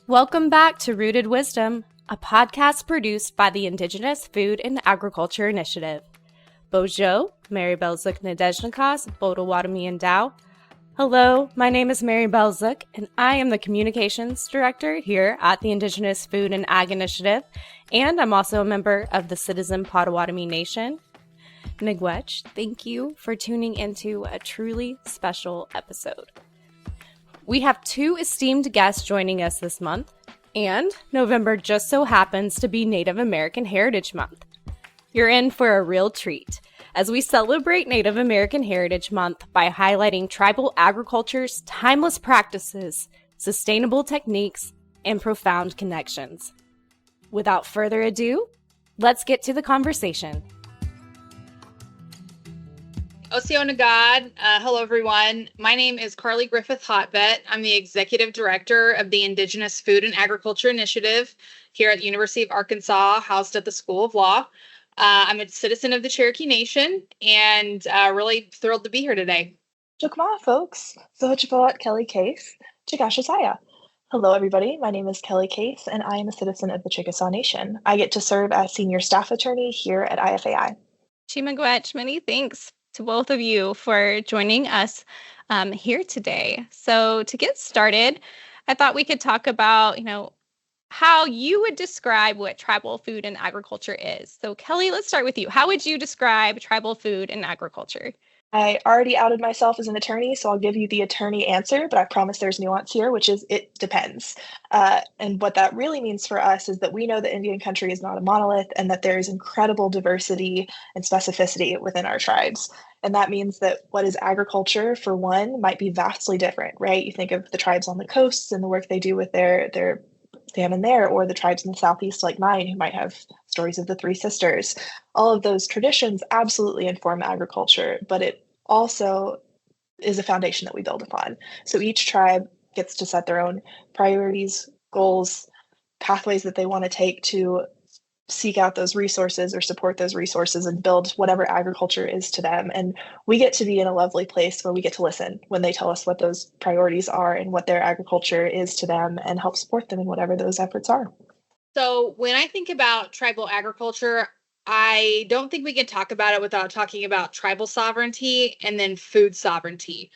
Welcome back to Rooted Wisdom, a podcast produced by the Indigenous Food and Agriculture Initiative. Bonjour, Mary Belle Zook Nadezhnikas, Potawatomi and Dao. Hello, my name is Mary Belle Zook, and I am the Communications Director here at the Indigenous Food and Ag Initiative, and I'm also a member of the Citizen Potawatomi Nation. Miigwech, thank you for tuning into a truly special episode. We have two esteemed guests joining us this month, and November just so happens to be Native American Heritage Month. You're in for a real treat as we celebrate Native American Heritage Month by highlighting tribal agriculture's timeless practices, sustainable techniques, and profound connections. Without further ado, let's get to the conversation. Osio Nagad. Hello, everyone. My name is Carly Griffith Hotvedt. I'm the Executive Director of the Indigenous Food and Agriculture Initiative here at the University of Arkansas, housed at the School of Law. I'm a citizen of the Cherokee Nation and really thrilled to be here today. Chukma, folks. Sohochipawat Kelli Case. Chikashasaya. Hello, everybody. My name is Kelli Case, and I am a citizen of the Chickasaw Nation. I get to serve as Senior Staff Attorney here at IFAI. Miigwech, many thanks to both of you for joining us here today. So to get started, I thought we could talk about, how you would describe what tribal food and agriculture is. So Kelli, let's start with you. How would you describe tribal food and agriculture? I already outed myself as an attorney, so I'll give you the attorney answer, but I promise there's nuance here, which is it depends. And what that really means for us is that we know that Indian country is not a monolith and that there is incredible diversity and specificity within our tribes. And that means that what is agriculture, for one, might be vastly different, right? You think of the tribes on the coasts and the work they do with their salmon there, or the tribes in the southeast like mine who might have stories of the Three Sisters. All of those traditions absolutely inform agriculture, but it also is a foundation that we build upon. So each tribe gets to set their own priorities, goals, pathways that they want to take to seek out those resources or support those resources and build whatever agriculture is to them. And we get to be in a lovely place where we get to listen when they tell us what those priorities are and what their agriculture is to them and help support them in whatever those efforts are. So when I think about tribal agriculture, I don't think we can talk about it without talking about tribal sovereignty and then food sovereignty.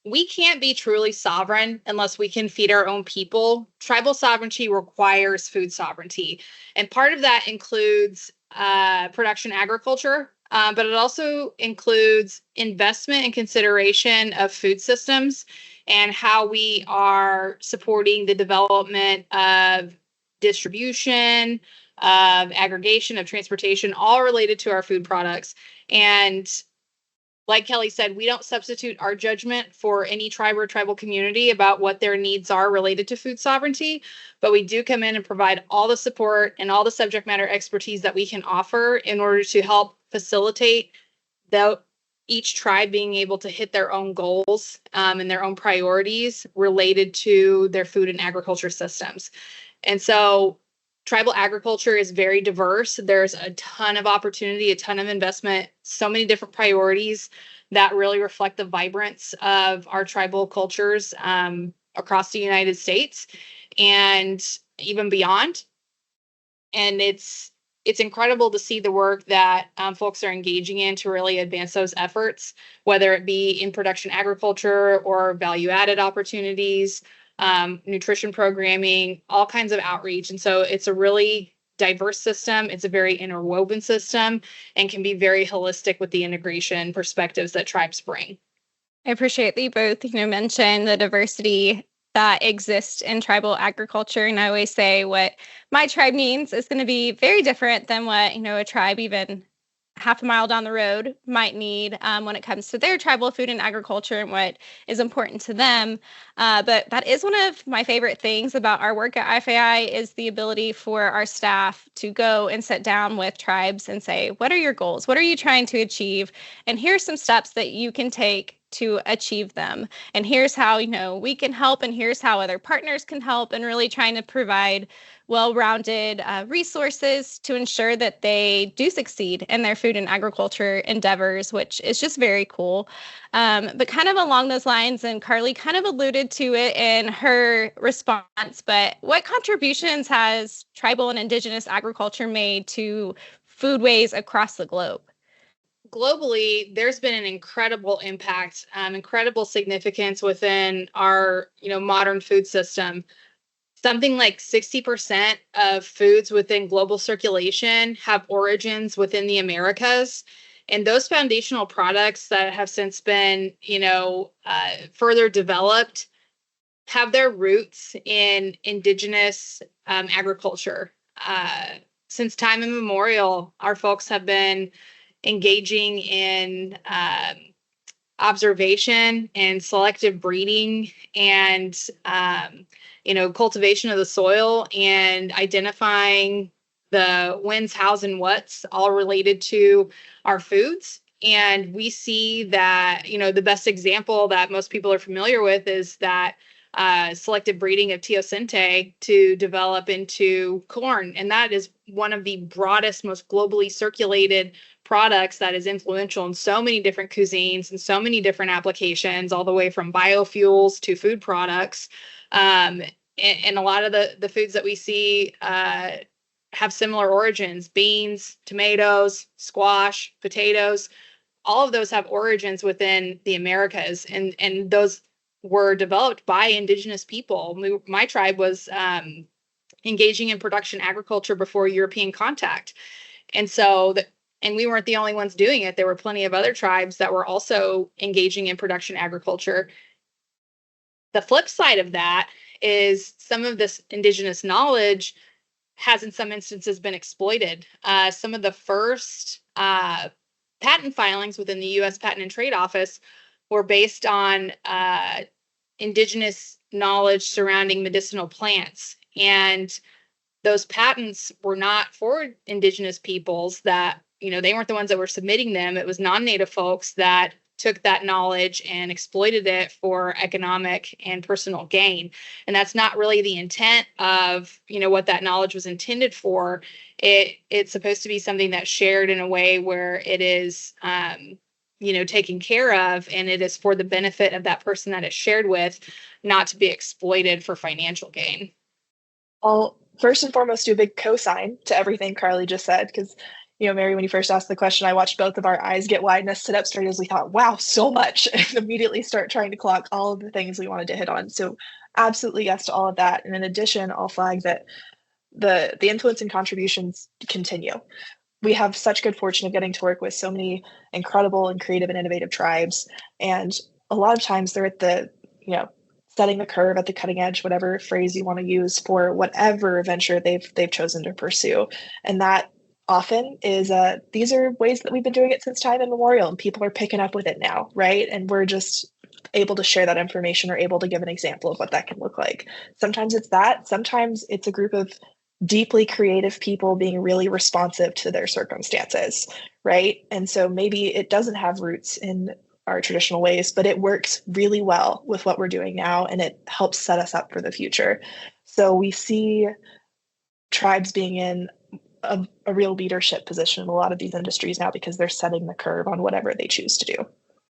We can't be truly sovereign unless we can feed our own people. Tribal sovereignty requires food sovereignty. And part of that includes production agriculture, but it also includes investment and consideration of food systems and how we are supporting the development of distribution, of aggregation, of transportation, all related to our food products. And like Kelli said, we don't substitute our judgment for any tribe or tribal community about what their needs are related to food sovereignty, but we do come in and provide all the support and all the subject matter expertise that we can offer in order to help facilitate each tribe being able to hit their own goals and their own priorities related to their food and agriculture systems. And so tribal agriculture is very diverse. There's a ton of opportunity, a ton of investment, so many different priorities that really reflect the vibrance of our tribal cultures across the United States and even beyond. And it's incredible to see the work that folks are engaging in to really advance those efforts, whether it be in production agriculture or value-added opportunities, nutrition programming, all kinds of outreach. And so it's a really diverse system. It's a very interwoven system and can be very holistic with the integration perspectives that tribes bring. I appreciate that you both, mentioned the diversity that exists in tribal agriculture. And I always say what my tribe needs is going to be very different than what, a tribe even half a mile down the road might need when it comes to their tribal food and agriculture and what is important to them. But that is one of my favorite things about our work at IFAI is the ability for our staff to go and sit down with tribes and say, what are your goals? What are you trying to achieve? And here's some steps that you can take to achieve them. And here's how, we can help, and here's how other partners can help, and really trying to provide well-rounded resources to ensure that they do succeed in their food and agriculture endeavors, which is just very cool. But kind of along those lines, and Carly kind of alluded to it in her response, but what contributions has tribal and Indigenous agriculture made to foodways across the globe? Globally, there's been an incredible impact, incredible significance within our, modern food system. Something like 60% of foods within global circulation have origins within the Americas. And those foundational products that have since been, further developed have their roots in Indigenous agriculture. Since time immemorial, our folks have been engaging in observation and selective breeding and cultivation of the soil and identifying the whens, hows, and whats, all related to our foods. And we see that, the best example that most people are familiar with is that selective breeding of teosinte to develop into corn. And that is one of the broadest, most globally circulated products that is influential in so many different cuisines and so many different applications, all the way from biofuels to food products. And a lot of the foods that we see have similar origins: beans, tomatoes, squash, potatoes. All of those have origins within the Americas, and those were developed by Indigenous people. My tribe was engaging in production agriculture before European contact. And so, and we weren't the only ones doing it. There were plenty of other tribes that were also engaging in production agriculture. The flip side of that is some of this Indigenous knowledge has in some instances been exploited. Some of the first patent filings within the U.S. Patent and Trade Office were based on Indigenous knowledge surrounding medicinal plants. And those patents were not for Indigenous peoples that, they weren't the ones that were submitting them. It was non-Native folks that took that knowledge and exploited it for economic and personal gain. And that's not really the intent of, what that knowledge was intended for. It's supposed to be something that's shared in a way where it is, taken care of, and it is for the benefit of that person that it's shared with, not to be exploited for financial gain. I'll first and foremost do a big cosign to everything Carly just said, because Mary, when you first asked the question, I watched both of our eyes get wide and us sit up straight as we thought, wow, so much, and immediately start trying to clock all of the things we wanted to hit on. So absolutely yes to all of that. And in addition, I'll flag that the influence and contributions continue. We have such good fortune of getting to work with so many incredible and creative and innovative tribes. And a lot of times they're at the, setting the curve, at the cutting edge, whatever phrase you want to use for whatever venture they've chosen to pursue. And that often is these are ways that we've been doing it since time immemorial, and people are picking up with it now, right? And we're just able to share that information or able to give an example of what that can look like. Sometimes it's that, sometimes it's a group of deeply creative people being really responsive to their circumstances, right? And so maybe it doesn't have roots in our traditional ways, but it works really well with what we're doing now, and it helps set us up for the future. So we see tribes being in a real leadership position in a lot of these industries now because they're setting the curve on whatever they choose to do.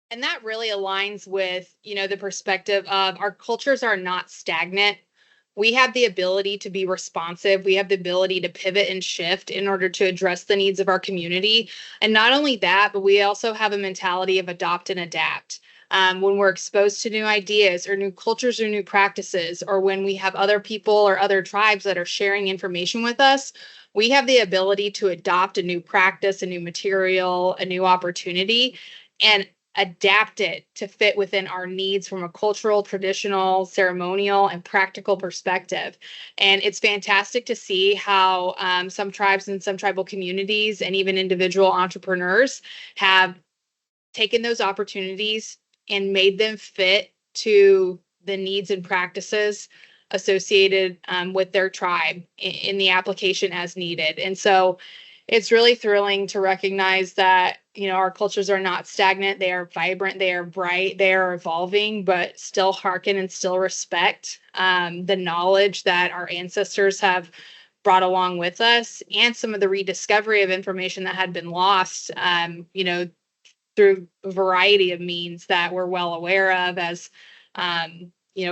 And that really aligns with, the perspective of our cultures are not stagnant. We have the ability to be responsive. We have the ability to pivot and shift in order to address the needs of our community. And not only that, but we also have a mentality of adopt and adapt. When we're exposed to new ideas or new cultures or new practices, or when we have other people or other tribes that are sharing information with us, we have the ability to adopt a new practice, a new material, a new opportunity, and adapt it to fit within our needs from a cultural, traditional, ceremonial, and practical perspective. And it's fantastic to see how some tribes and some tribal communities and even individual entrepreneurs have taken those opportunities and made them fit to the needs and practices associated with their tribe in the application as needed. And so It's really thrilling to recognize that, our cultures are not stagnant. They are vibrant, they are bright, they are evolving, but still hearken and still respect the knowledge that our ancestors have brought along with us, and some of the rediscovery of information that had been lost, through a variety of means that we're well aware of as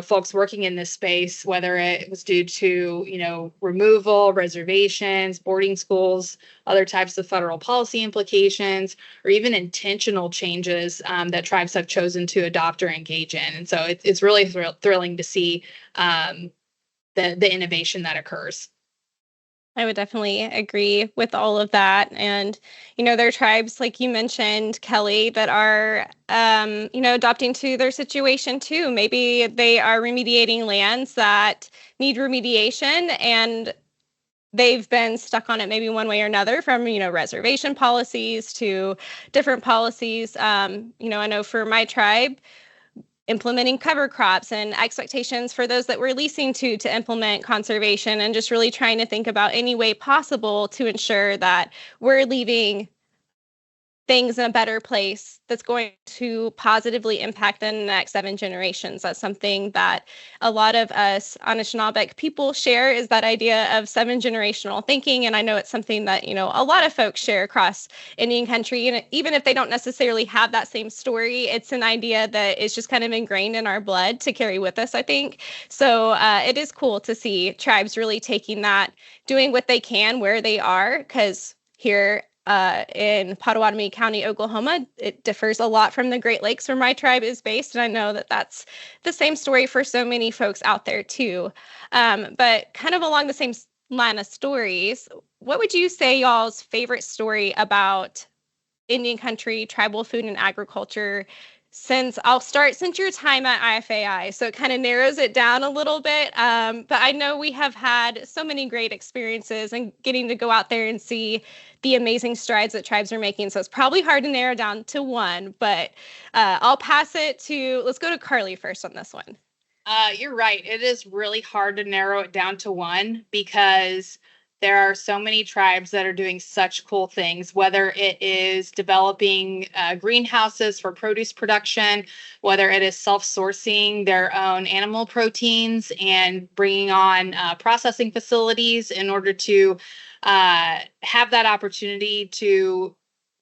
folks working in this space, whether it was due to removal, reservations, boarding schools, other types of federal policy implications, or even intentional changes that tribes have chosen to adopt or engage in. And so it's really thrilling to see the innovation that occurs. I would definitely agree with all of that. And, there are tribes, like you mentioned, Kelly, that are, adopting to their situation too. Maybe they are remediating lands that need remediation, and they've been stuck on it maybe one way or another, from, reservation policies to different policies. I know for my tribe, implementing cover crops and expectations for those that we're leasing to implement conservation, and just really trying to think about any way possible to ensure that we're leaving things in a better place that's going to positively impact the next 7 generations. That's something that a lot of us Anishinaabe people share, is that idea of 7 generational thinking. And I know it's something that, a lot of folks share across Indian country. And even if they don't necessarily have that same story, it's an idea that is just kind of ingrained in our blood to carry with us, I think. So it is cool to see tribes really taking that, doing what they can where they are, because here in Potawatomi County, Oklahoma, it differs a lot from the Great Lakes where my tribe is based. And I know that that's the same story for so many folks out there too. But kind of along the same line of stories, what would you say y'all's favorite story about Indian country, tribal food and agriculture, since your time at IFAI, so it kind of narrows it down a little bit. But I know we have had so many great experiences and getting to go out there and see the amazing strides that tribes are making. So it's probably hard to narrow down to one, but let's go to Carly first on this one. You're right. It is really hard to narrow it down to one, because there are so many tribes that are doing such cool things, whether it is developing greenhouses for produce production, whether it is self-sourcing their own animal proteins and bringing on processing facilities in order to have that opportunity to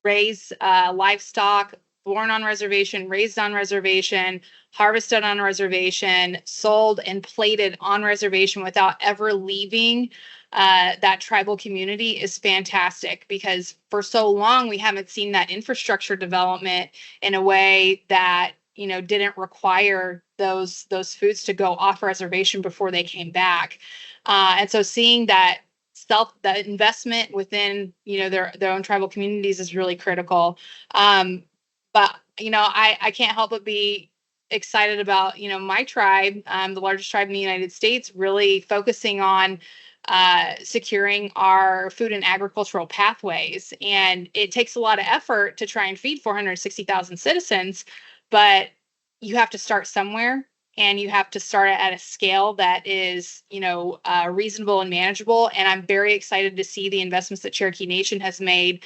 raise livestock born on reservation, raised on reservation, harvested on reservation, sold and plated on reservation without ever leaving that tribal community is fantastic, because for so long we haven't seen that infrastructure development in a way that didn't require those foods to go off reservation before they came back, and so seeing that investment within their own tribal communities is really critical. But I can't help but be excited about my tribe, the largest tribe in the United States, really focusing on securing our food and agricultural pathways. And it takes a lot of effort to try and feed 460,000 citizens, but you have to start somewhere, and you have to start at a scale that is, reasonable and manageable. And I'm very excited to see the investments that Cherokee Nation has made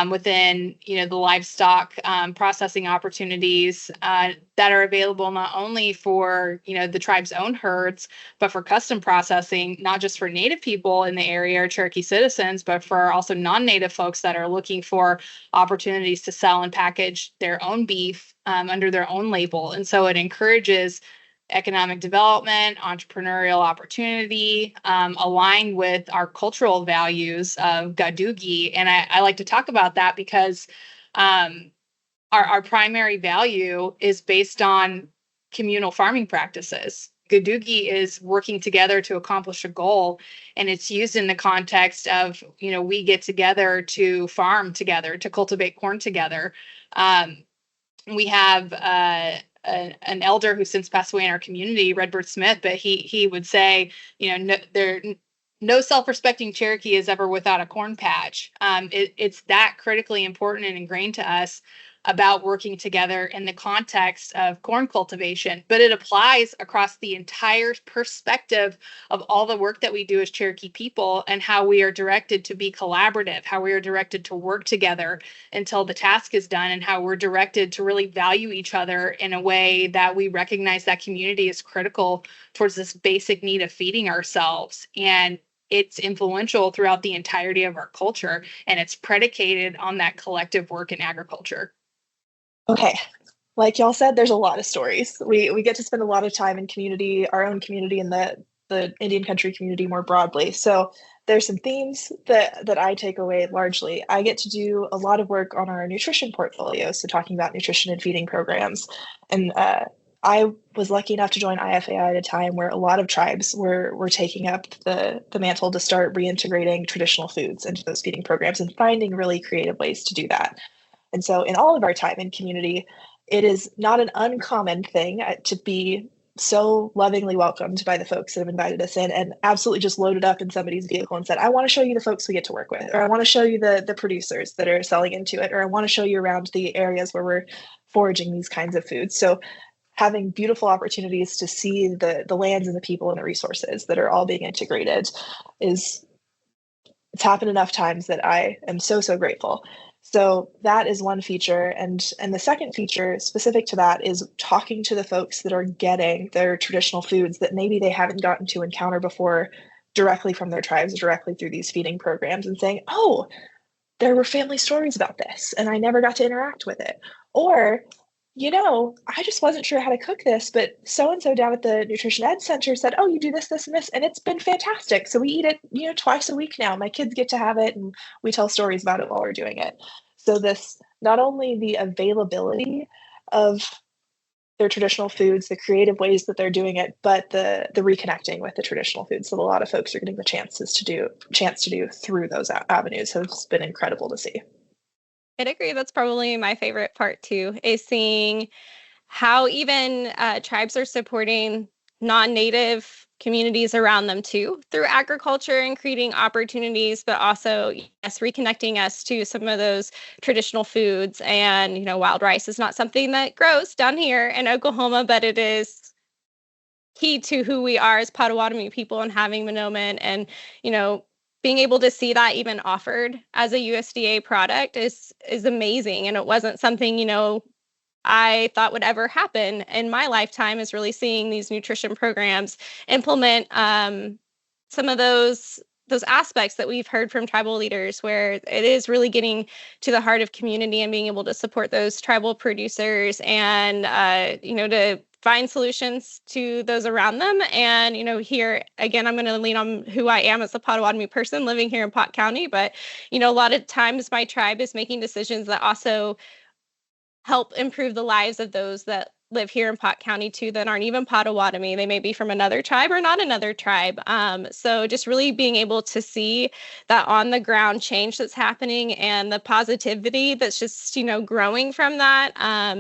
within, the livestock processing opportunities that are available not only for, the tribe's own herds, but for custom processing, not just for Native people in the area or Cherokee citizens, but for also non-Native folks that are looking for opportunities to sell and package their own beef under their own label. And so it encourages economic development, entrepreneurial opportunity, aligned with our cultural values of Gadugi. And I like to talk about that because our primary value is based on communal farming practices. Gadugi is working together to accomplish a goal, and it's used in the context of, we get together to farm together, to cultivate corn together. We have an elder who since passed away in our community, Redbird Smith, but he would say, no self-respecting Cherokee is ever without a corn patch. It's that critically important and ingrained to us about working together in the context of corn cultivation, but it applies across the entire perspective of all the work that we do as Cherokee people and how we are directed to be collaborative, how we are directed to work together until the task is done, and how we're directed to really value each other in a way that we recognize that community is critical towards this basic need of feeding ourselves. And it's influential throughout the entirety of our culture, and it's predicated on that collective work in agriculture. Okay. Like y'all said, there's a lot of stories. We get to spend a lot of time in community, our own community, and the Indian country community more broadly. So there's some themes that I take away largely. I get to do a lot of work on our nutrition portfolio, so talking about nutrition and feeding programs. And I was lucky enough to join IFAI at a time where a lot of tribes were taking up the mantle to start reintegrating traditional foods into those feeding programs and finding really creative ways to do that. And so in all of our time in community, it is not an uncommon thing to be so lovingly welcomed by the folks that have invited us in and absolutely just loaded up in somebody's vehicle and said, I want to show you the folks we get to work with, or I want to show you the producers that are selling into it, or I want to show you around the areas where we're foraging these kinds of foods. So having beautiful opportunities to see the lands and the people and the resources that are all being integrated it's happened enough times that I am so grateful. So that is one feature. And the second feature specific to that is talking to the folks that are getting their traditional foods that maybe they haven't gotten to encounter before directly from their tribes, directly through these feeding programs, and saying, oh, there were family stories about this and I never got to interact with it. Or, I just wasn't sure how to cook this, but so-and-so down at the Nutrition Ed Center said, oh, you do this, this, and this, and it's been fantastic. So we eat it, twice a week now. My kids get to have it and we tell stories about it while we're doing it. So this, not only the availability of their traditional foods, the creative ways that they're doing it, but the reconnecting with the traditional foods that a lot of folks are getting the chance to do through those avenues has been incredible to see. I'd agree. That's probably my favorite part too, is seeing how even tribes are supporting non-native communities around them too through agriculture and creating opportunities, but also, yes, reconnecting us to some of those traditional foods. And, wild rice is not something that grows down here in Oklahoma, but it is key to who we are as Potawatomi people and having Monoman. And, being able to see that even offered as a USDA product is amazing. And it wasn't something, I thought would ever happen in my lifetime, is really seeing these nutrition programs implement some of those aspects that we've heard from tribal leaders, where it is really getting to the heart of community and being able to support those tribal producers and, to find solutions to those around them. And, here, again, I'm going to lean on who I am as a Potawatomi person living here in Pot County. But, a lot of times my tribe is making decisions that also help improve the lives of those that live here in Pot County too, that aren't even Potawatomi. They may be from another tribe or not another tribe. So just really being able to see that on the ground change that's happening and the positivity that's just, growing from that.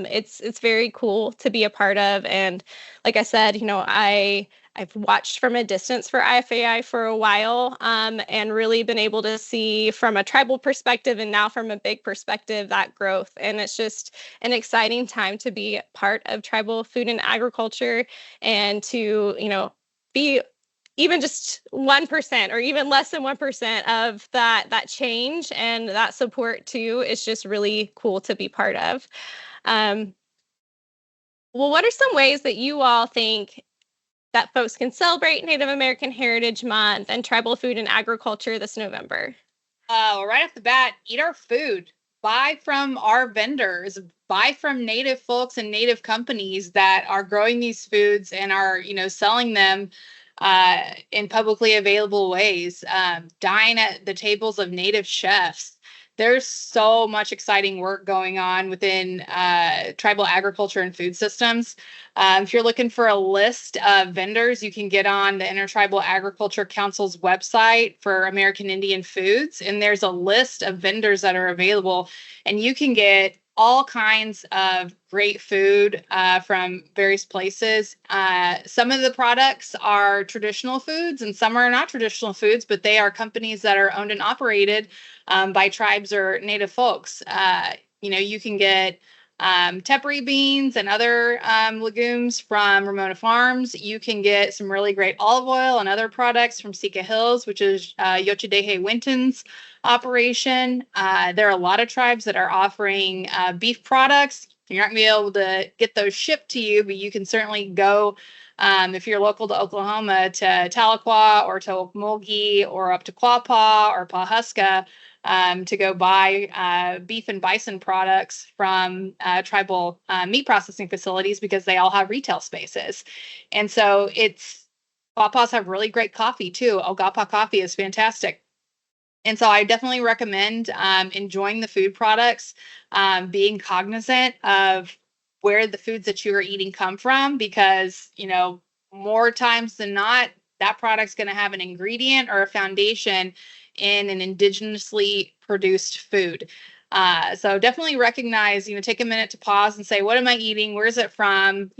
It's very cool to be a part of. And like I said, I've watched from a distance for IFAI for a while, and really been able to see from a tribal perspective and now from a big perspective that growth. And it's just an exciting time to be part of tribal food and agriculture, and to, be even just 1% or even less than 1% of that change and that support too is just really cool to be part of. Well, what are some ways that you all think that folks can celebrate Native American Heritage Month and tribal food and agriculture this November? Right off the bat, eat our food. Buy from our vendors. Buy from Native folks and Native companies that are growing these foods and are, selling them in publicly available ways. Dine at the tables of Native chefs. There's so much exciting work going on within tribal agriculture and food systems. If you're looking for a list of vendors, you can get on the Intertribal Agriculture Council's website for American Indian foods, and there's a list of vendors that are available, and you can get all kinds of great food from various places. Some of the products are traditional foods and some are not traditional foods, but they are companies that are owned and operated by tribes or Native folks. You can get tepary beans and other legumes from Ramona Farms. You can get some really great olive oil and other products from Sika Hills, which is Yochidehe Winton's operation. There are a lot of tribes that are offering beef products. You're not going to be able to get those shipped to you, but you can certainly go, if you're local to Oklahoma, to Tahlequah or to Okmulgee or up to Quapaw or Pawhuska, to go buy beef and bison products from tribal meat processing facilities, because they all have retail spaces. And so Quapaws have really great coffee too. Ogapa coffee is fantastic. And so I definitely recommend enjoying the food products, being cognizant of where the foods that you are eating come from, because, more times than not, that product's going to have an ingredient or a foundation in an indigenously produced food. So definitely recognize, take a minute to pause and say, what am I eating? Where is it from?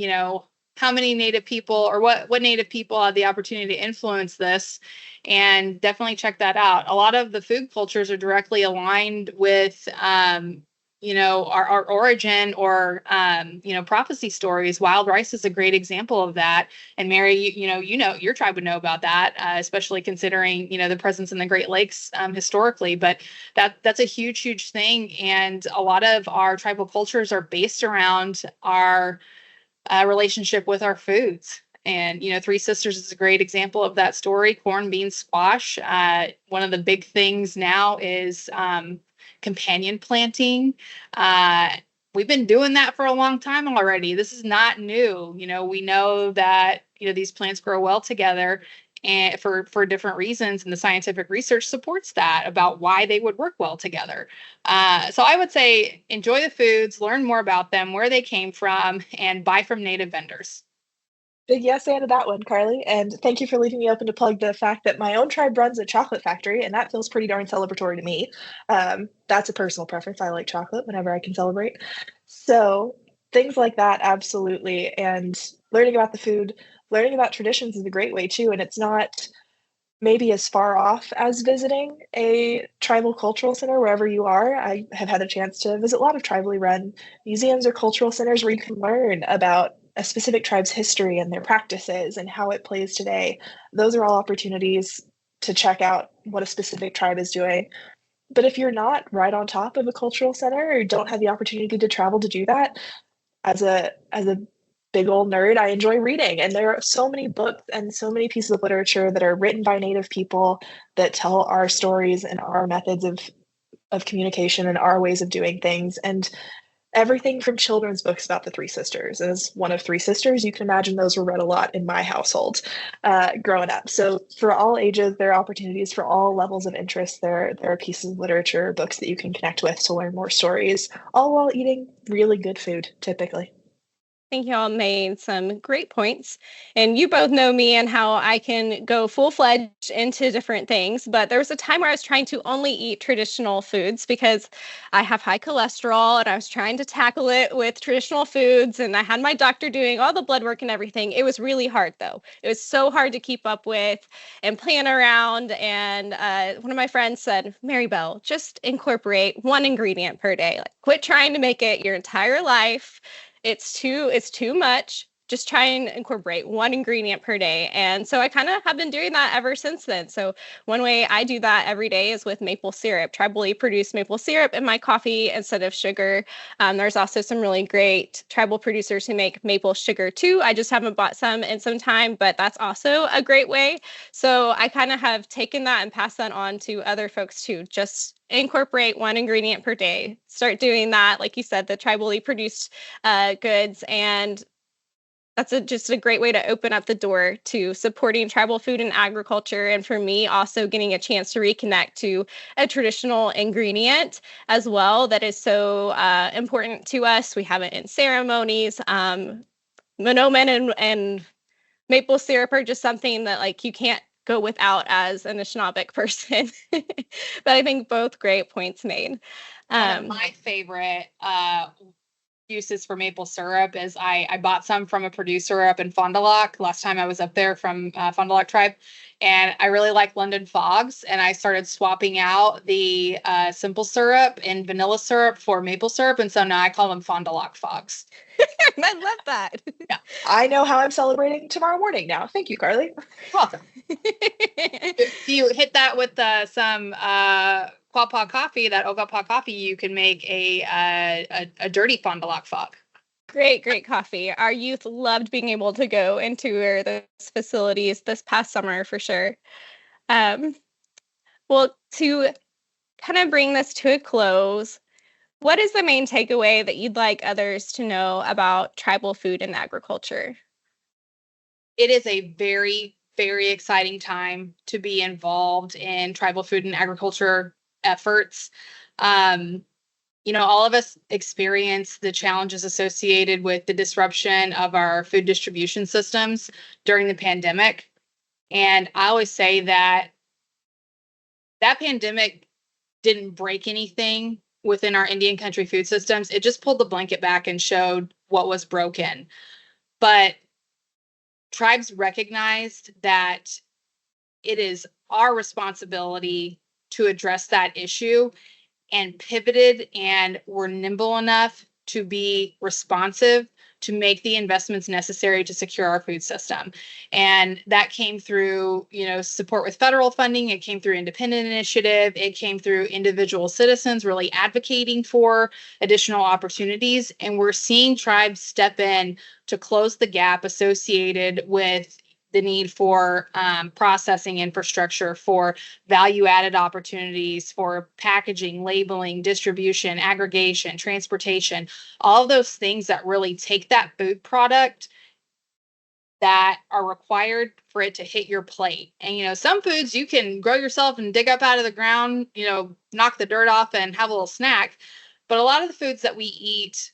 How many Native people, or what Native people had the opportunity to influence this, and definitely check that out. A lot of the food cultures are directly aligned with, our origin or, prophecy stories. Wild rice is a great example of that. And Mary, your tribe would know about that, especially considering, the presence in the Great Lakes historically. But that's a huge, huge thing. And a lot of our tribal cultures are based around our relationship with our foods. And, Three Sisters is a great example of that story. Corn, beans, squash. One of the big things now is companion planting. We've been doing that for a long time already. This is not new. We know that, these plants grow well together, and for different reasons, and the scientific research supports that about why they would work well together. So I would say enjoy the foods, learn more about them, where they came from, and buy from Native vendors. Big yes and to that one, Carly. And thank you for leaving me open to plug the fact that my own tribe runs a chocolate factory, and that feels pretty darn celebratory to me. That's a personal preference. I like chocolate whenever I can celebrate. So things like that, absolutely. And learning about the food, learning about traditions is a great way too. And it's not maybe as far off as visiting a tribal cultural center wherever you are. I have had a chance to visit a lot of tribally run museums or cultural centers where you can learn about a specific tribe's history and their practices and how it plays today. Those are all opportunities to check out what a specific tribe is doing. But if you're not right on top of a cultural center or don't have the opportunity to travel to do that, as a big old nerd, I enjoy reading. And there are so many books and so many pieces of literature that are written by Native people that tell our stories and our methods of communication and our ways of doing things. And everything from children's books about the Three Sisters. As one of three sisters, you can imagine those were read a lot in my household growing up. So for all ages, there are opportunities for all levels of interest. There are pieces of literature, books that you can connect with to learn more stories, all while eating really good food, typically. I think y'all made some great points. And you both know me and how I can go full-fledged into different things. But there was a time where I was trying to only eat traditional foods because I have high cholesterol, and I was trying to tackle it with traditional foods. And I had my doctor doing all the blood work and everything. It was really hard, though. It was so hard to keep up with and plan around. And one of my friends said, Mary Belle, just incorporate one ingredient per day. Like, quit trying to make it your entire life. It's too much. Just try and incorporate one ingredient per day. And so I kind of have been doing that ever since then. So one way I do that every day is with maple syrup, tribally produced maple syrup in my coffee instead of sugar. There's also some really great tribal producers who make maple sugar too. I just haven't bought some in some time, but that's also a great way. So I kind of have taken that and passed that on to other folks too. Just incorporate one ingredient per day. Start doing that, like you said, the tribally produced goods, and that's just a great way to open up the door to supporting tribal food and agriculture. And for me, also getting a chance to reconnect to a traditional ingredient as well that is so important to us. We have it in ceremonies. Monomen and maple syrup are just something that like you can't go without as an Anishinaabeg person. But I think both great points made. One of my favorite uses for maple syrup is I bought some from a producer up in Fond du Lac last time I was up there from Fond du Lac tribe, and I really like London Fogs, and I started swapping out the simple syrup and vanilla syrup for maple syrup, and so now I call them Fond du Lac Fogs. I love that. Yeah. I know how I'm celebrating tomorrow morning now. Thank you, Carly. Welcome. If you hit that with some Quapaw coffee, that Ogapaw coffee, you can make a dirty Fond du Lac Fog. Great coffee. Our youth loved being able to go and tour those facilities this past summer for sure. Well, to kind of bring this to a close, what is the main takeaway that you'd like others to know about tribal food and agriculture? It is a very, very exciting time to be involved in tribal food and agriculture efforts. All of us experience the challenges associated with the disruption of our food distribution systems during the pandemic. And I always say that pandemic didn't break anything within our Indian country food systems. It just pulled the blanket back and showed what was broken. But tribes recognized that it is our responsibility to address that issue, and pivoted and were nimble enough to be responsive to make the investments necessary to secure our food system. And that came through, support with federal funding. It came through independent initiative. It came through individual citizens really advocating for additional opportunities. And we're seeing tribes step in to close the gap associated with the need for processing infrastructure, for value-added opportunities, for packaging, labeling, distribution, aggregation, transportation, all of those things that really take that food product that are required for it to hit your plate. And, some foods you can grow yourself and dig up out of the ground, knock the dirt off and have a little snack. But a lot of the foods that we eat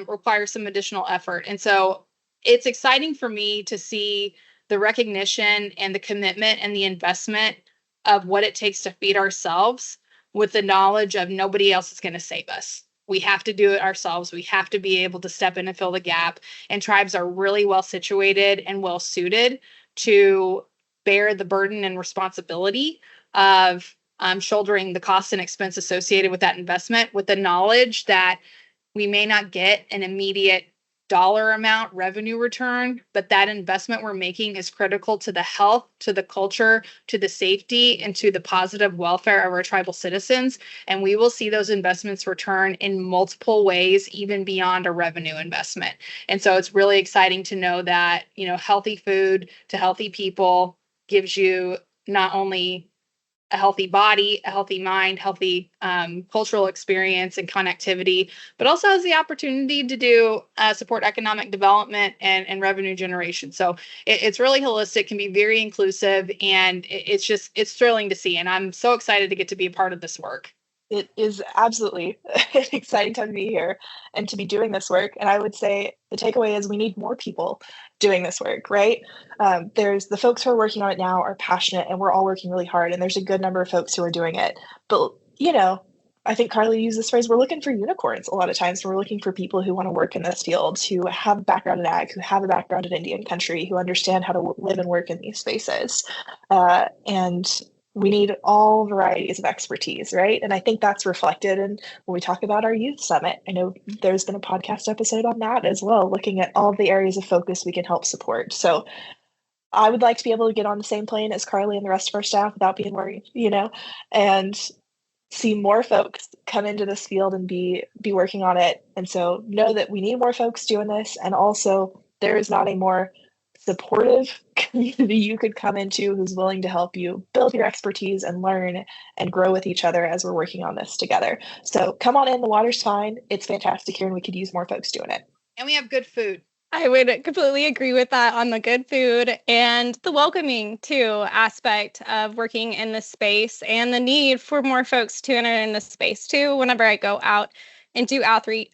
require some additional effort. And so it's exciting for me to see the recognition and the commitment and the investment of what it takes to feed ourselves, with the knowledge of nobody else is going to save us. We have to do it ourselves. We have to be able to step in and fill the gap. And tribes are really well situated and well suited to bear the burden and responsibility of shouldering the cost and expense associated with that investment, with the knowledge that we may not get an immediate dollar amount revenue return, but that investment we're making is critical to the health, to the culture, to the safety, and to the positive welfare of our tribal citizens. And we will see those investments return in multiple ways, even beyond a revenue investment. And so it's really exciting to know that, healthy food to healthy people gives you not only a healthy body, a healthy mind, healthy cultural experience and connectivity, but also has the opportunity to do support economic development and revenue generation. So it's really holistic, can be very inclusive, and it's thrilling to see. And I'm so excited to get to be a part of this work. It is absolutely an exciting time to be here and to be doing this work. And I would say the takeaway is we need more people doing this work, right? There's the folks who are working on it now are passionate, and we're all working really hard. And there's a good number of folks who are doing it. But, I think Carly used this phrase, we're looking for unicorns a lot of times. We're looking for people who want to work in this field, who have a background in ag, who have a background in Indian country, who understand how to live and work in these spaces. And we need all varieties of expertise, right? And I think that's reflected in when we talk about our youth summit. I know there's been a podcast episode on that as well, looking at all the areas of focus we can help support. So I would like to be able to get on the same plane as Carly and the rest of our staff without being worried, and see more folks come into this field and be working on it. And so know that we need more folks doing this. And also there is not a more supportive community you could come into who's willing to help you build your expertise and learn and grow with each other as we're working on this together. So come on in, the water's fine. It's fantastic here, and we could use more folks doing it. And we have good food. I would completely agree with that on the good food and the welcoming too aspect of working in this space, and the need for more folks to enter in this space too. Whenever I go out and do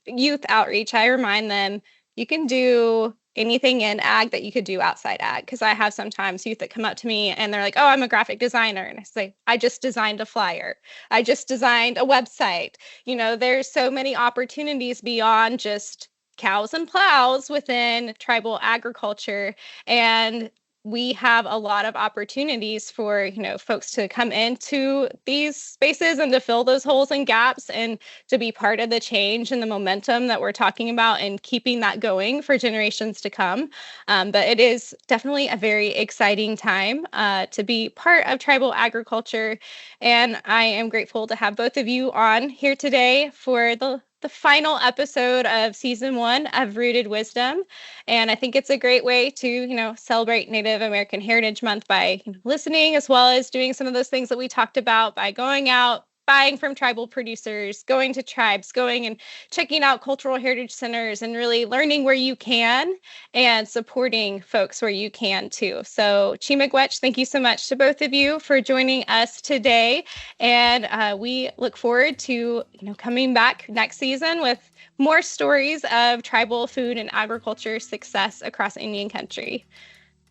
youth outreach, I remind them you can do anything in ag that you could do outside ag. Because I have sometimes youth that come up to me and they're like, oh, I'm a graphic designer. And I say, I just designed a flyer. I just designed a website. There's so many opportunities beyond just cows and plows within tribal agriculture. And we have a lot of opportunities for, folks to come into these spaces and to fill those holes and gaps and to be part of the change and the momentum that we're talking about and keeping that going for generations to come. But it is definitely a very exciting time to be part of tribal agriculture. And I am grateful to have both of you on here today for the final episode of season 1 of Rooted Wisdom. And I think it's a great way to, celebrate Native American Heritage Month by listening, as well as doing some of those things that we talked about by going out, buying from tribal producers, going to tribes, going and checking out cultural heritage centers and really learning where you can and supporting folks where you can too. So Chi-miigwech, thank you so much to both of you for joining us today. And we look forward to coming back next season with more stories of tribal food and agriculture success across Indian country.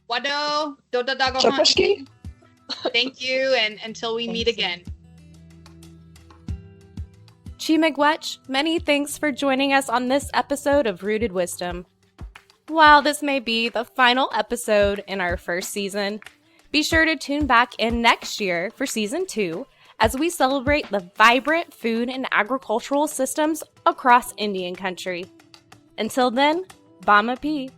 Wado, dodadago. Chapushki. Thank you, and until we meet again. Chi-miigwech, many thanks for joining us on this episode of Rooted Wisdom. While this may be the final episode in our first season, be sure to tune back in next year for season 2 as we celebrate the vibrant food and agricultural systems across Indian country. Until then, Bama P.